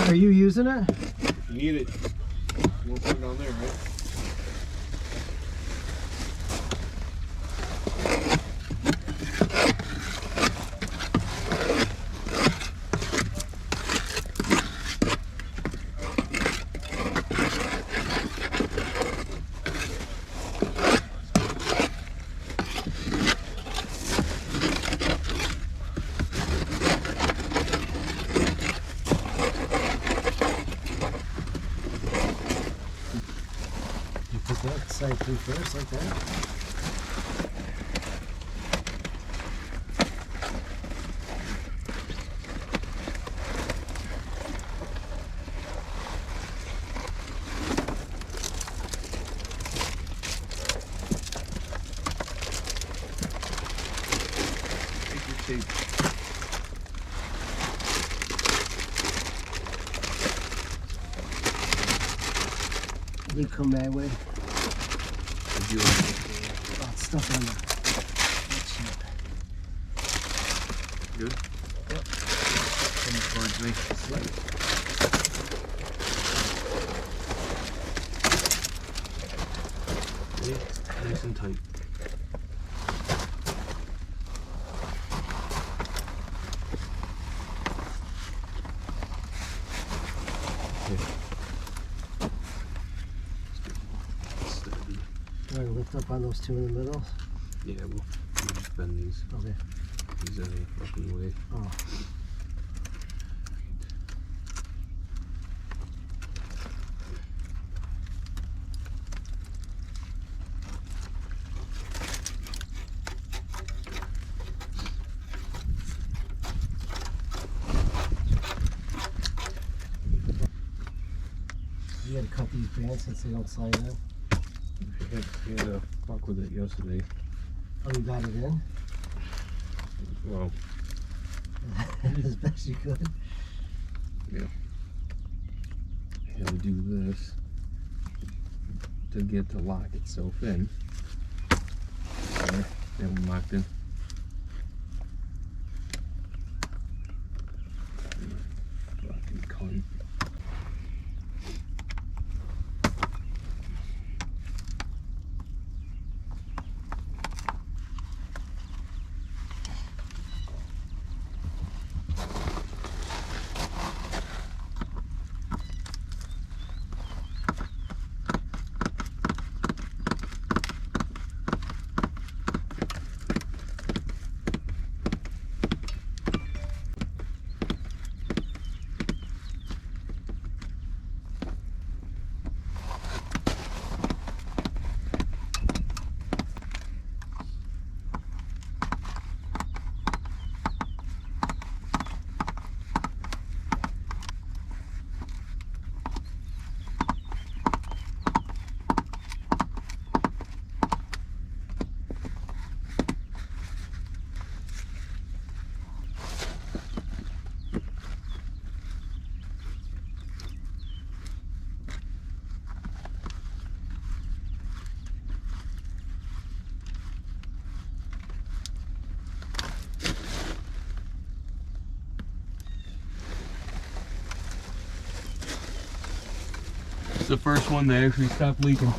Are you using it? You need it. We'll put it on there, right? Put that side through first, like that. Take your tape. You come that way. Did you Oh, it's stuck on the good? Yep. Come towards me. Yeah, nice and tight. Okay. Started. I'm gonna lift up on those two in the middle. Yeah, we'll just bend these. Okay. These are fucking way. Oh. You gotta cut these bands since they don't slide in. You had to fuck with it yesterday. Oh, you got it in? Well, As best you could. yeah. I had to do this to get to lock itself in. There, that one locked in. Fucking cunt. It's the first one that actually stopped leaking.